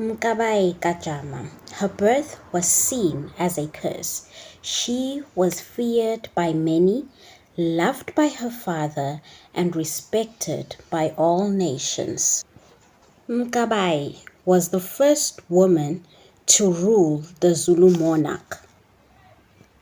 Mkabayi KaJama. Her birth was seen as a curse. She was feared by many, loved by her father, and respected by all nations. Mkabayi was the first woman to rule the Zulu monarch.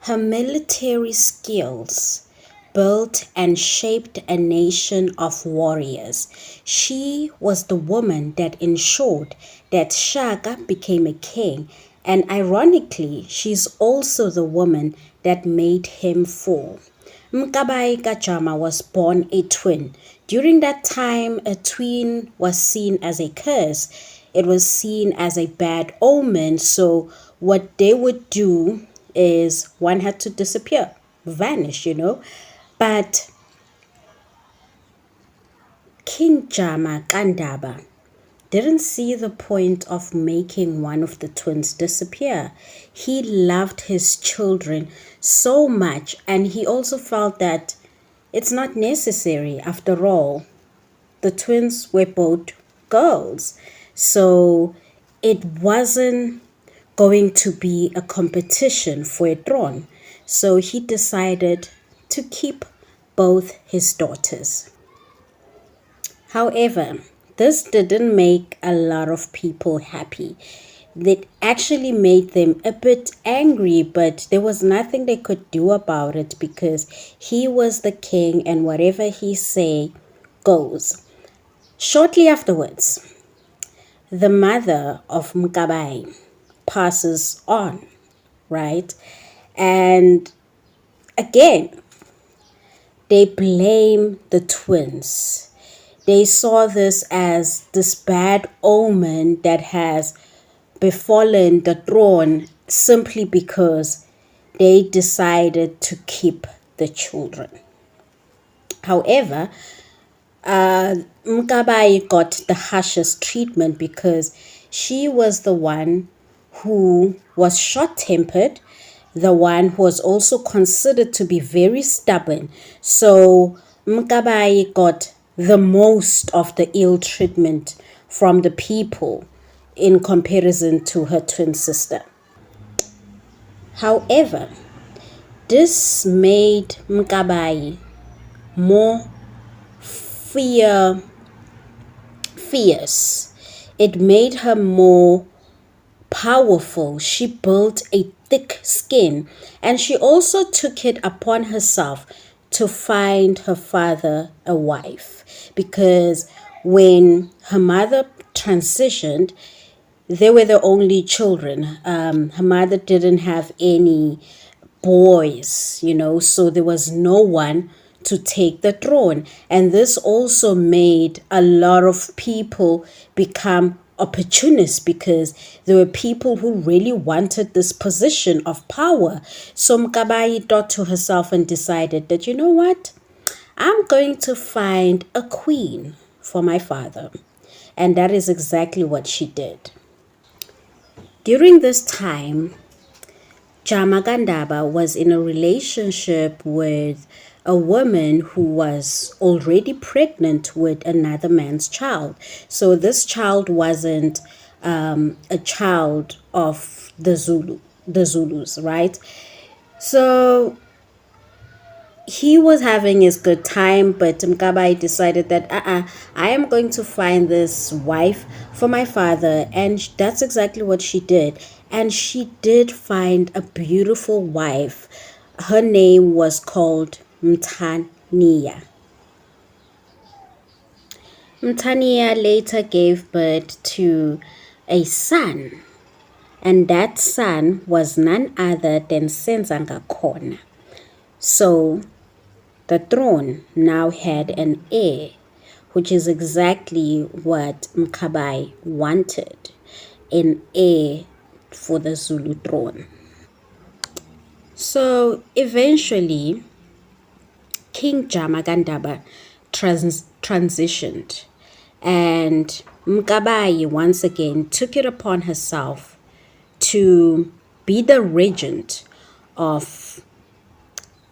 Her military skills built and shaped a nation of warriors. She was the woman that ensured that Shaka became a king, and ironically, she's also the woman that made him fall. Mkabayi KaJama was born a twin. During that time, a twin was seen as a curse. It was seen as a bad omen. So what they would do is one had to disappear, vanish. But King Jama Kandaba didn't see the point of making one of the twins disappear. He loved his children so much, and he also felt that it's not necessary. After all, the twins were both girls. So it wasn't going to be a competition for a throne. So he decided to keep both his daughters. However, this didn't make a lot of people happy. It actually made them a bit angry, but there was nothing they could do about it because he was the king and whatever he say goes. Shortly afterwards, the mother of Mkabayi passes on, right? And again, they blame the twins. They saw this as this bad omen that has befallen the throne simply because they decided to keep the children. However, Mkabayi got the harshest treatment because she was the one who was short-tempered, the one who was also considered to be very stubborn. So Mkabayi got the most of the ill treatment from the people in comparison to her twin sister. However, this made Mkabayi more fierce. It made her more powerful. She built a thick skin, and she also took it upon herself to find her father a wife, because when her mother transitioned, they were the only children. Her mother didn't have any boys, so there was no one to take the throne. And this also made a lot of people become opportunists because there were people who really wanted this position of power. So Mkabayi thought to herself and decided that, you know what? I'm going to find a queen for my father. And that is exactly what she did. During this time, Jama Kandaba was in a relationship with a woman who was already pregnant with another man's child. So this child wasn't a child of the Zulus, right? So he was having his good time, but Mkabayi decided that I am going to find this wife for my father, and that's exactly what she did. And she did find a beautiful wife. Her name was called Mtania. Mtania later gave birth to a son, and that son was none other than Senzangakhona. So the throne now had an heir, which is exactly what Mkabayi wanted, an heir for the Zulu throne. So eventually, King Jama Kandaba transitioned, and Mkabayi once again took it upon herself to be the regent of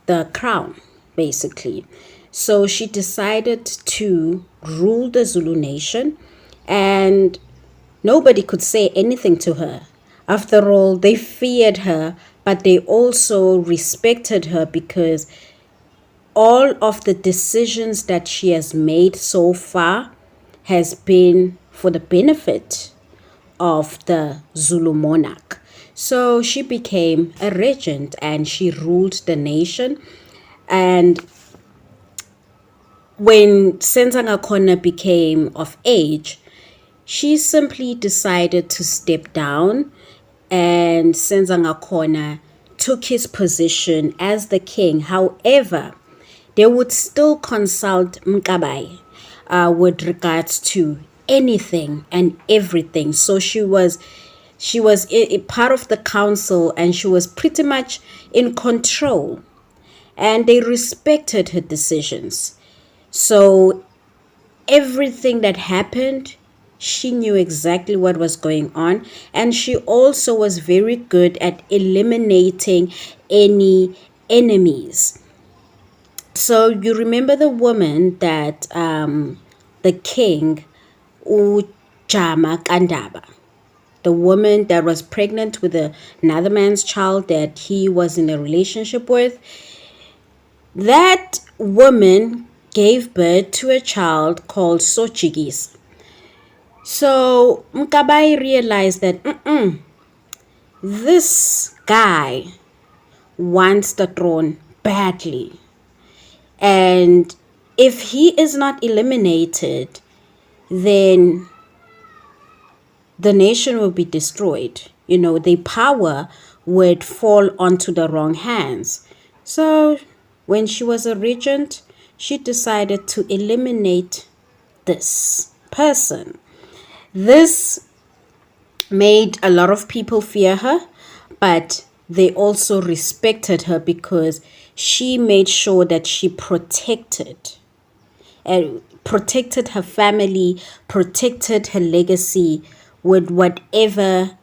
the crown, basically. So she decided to rule the Zulu nation, and Nobody could say anything to her. After all, they feared her, but they also respected her because all of the decisions that she has made so far has been for the benefit of the Zulu monarch. So she became a regent and she ruled the nation. And when Senzangakhona became of age, she simply decided to step down, and Senzangakhona took his position as the king. However, they would still consult Mkabayi with regards to anything and everything. So she was a part of the council, and she was pretty much in control, and they respected her decisions. So everything that happened, she knew exactly what was going on, and she also was very good at eliminating any enemies. So you remember the woman that the king uJama Kandaba, the woman that was pregnant with another man's child that he was in a relationship with. That woman gave birth to a child called Sochigis. So Mkabayi realized that this guy wants the throne badly. And if he is not eliminated, then the nation will be destroyed. The power would fall onto the wrong hands. So when she was a regent, she decided to eliminate this person. This made a lot of people fear her, but they also respected her because she made sure that she protected her family, protected her legacy with whatever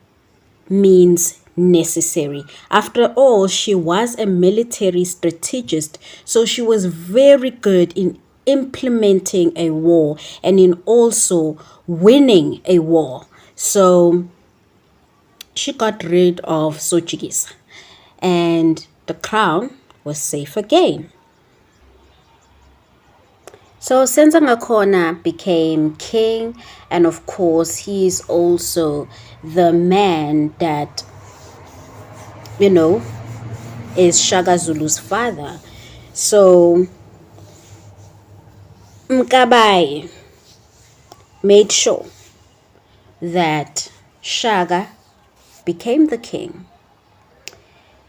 means necessary. After all, she was a military strategist, so she was very good in implementing a war and in also winning a war. So she got rid of Sochigis, and the crown was safe again. So Senzangakhona became king, and of course he is also the man that is Shaka Zulu's father. So Mkabayi made sure that Shaka became the king.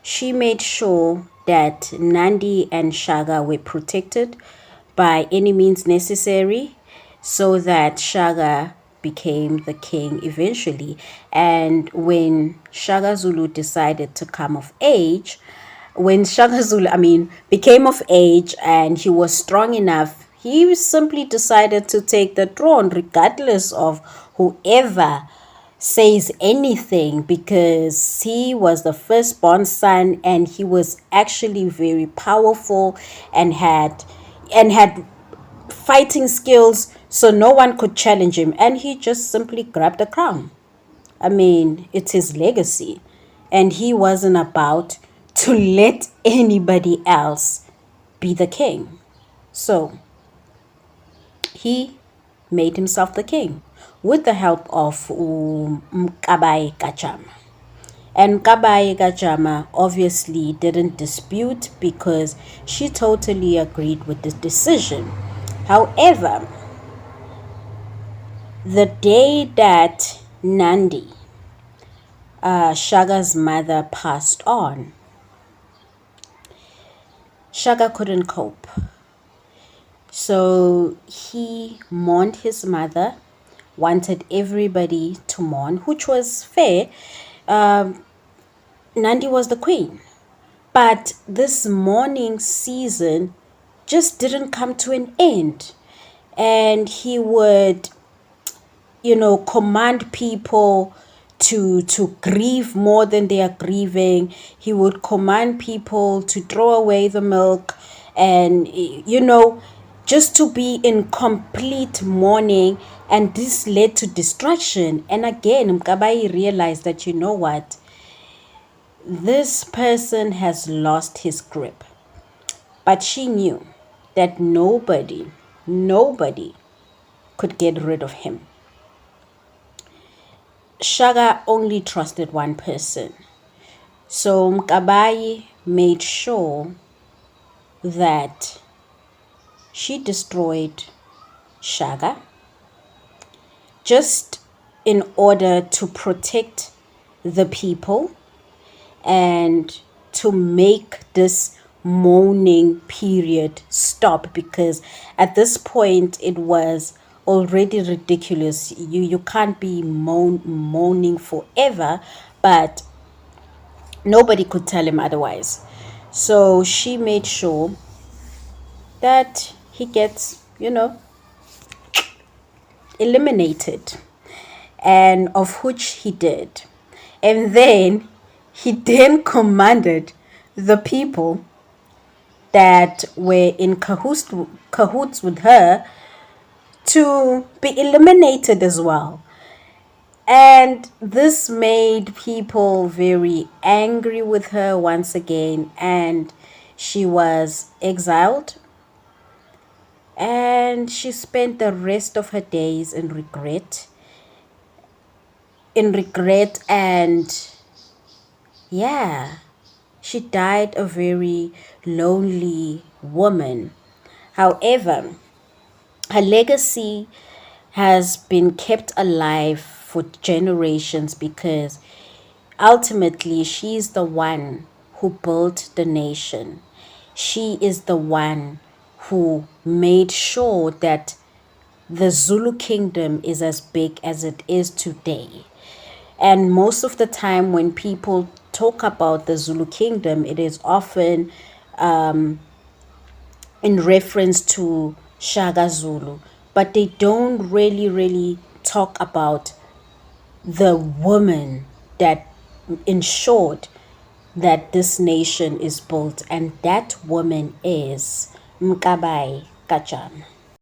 She made sure that Nandi and Shaka were protected by any means necessary, so that Shaka became the king eventually. And when Shaka Zulu decided to come of age, when Shaka Zulu, became of age and he was strong enough, he simply decided to take the throne regardless of whoever says anything, because he was the firstborn son and he was actually very powerful and had fighting skills, so no one could challenge him, and he just simply grabbed the crown. It's his legacy, and he wasn't about to let anybody else be the king. So he made himself the king with the help of Mkabayi KaJama. And Mkabayi KaJama obviously didn't dispute because she totally agreed with the decision. However, the day that Nandi, Shaga's mother, passed on, Shaga couldn't cope. So he mourned his mother, wanted everybody to mourn, which was fair. Nandi was the queen. But this mourning season just didn't come to an end. And he would, command people to grieve more than they are grieving. He would command people to throw away the milk. And, just to be in complete mourning, and this led to destruction. And again, Mkabayi realized that, you know what, this person has lost his grip. But she knew that nobody could get rid of him. Shaka only trusted one person. So Mkabayi made sure that she destroyed Shaka just in order to protect the people and to make this mourning period stop, because at this point it was already ridiculous. You can't be mourning forever, but nobody could tell him otherwise. So she made sure that he gets, eliminated, and of which he did. And then he then commanded the people that were in cahoots with her to be eliminated as well. And this made people very angry with her once again, and she was exiled, and she spent the rest of her days in regret, and yeah, she died a very lonely woman. However, her legacy has been kept alive for generations, because ultimately she's the one who built the nation. She is the one who made sure that the Zulu kingdom is as big as it is today. And most of the time, when people talk about the Zulu kingdom, it is often in reference to Shaka Zulu, but they don't really talk about the woman that ensured that this nation is built, and that woman is Mkabayi KaJama.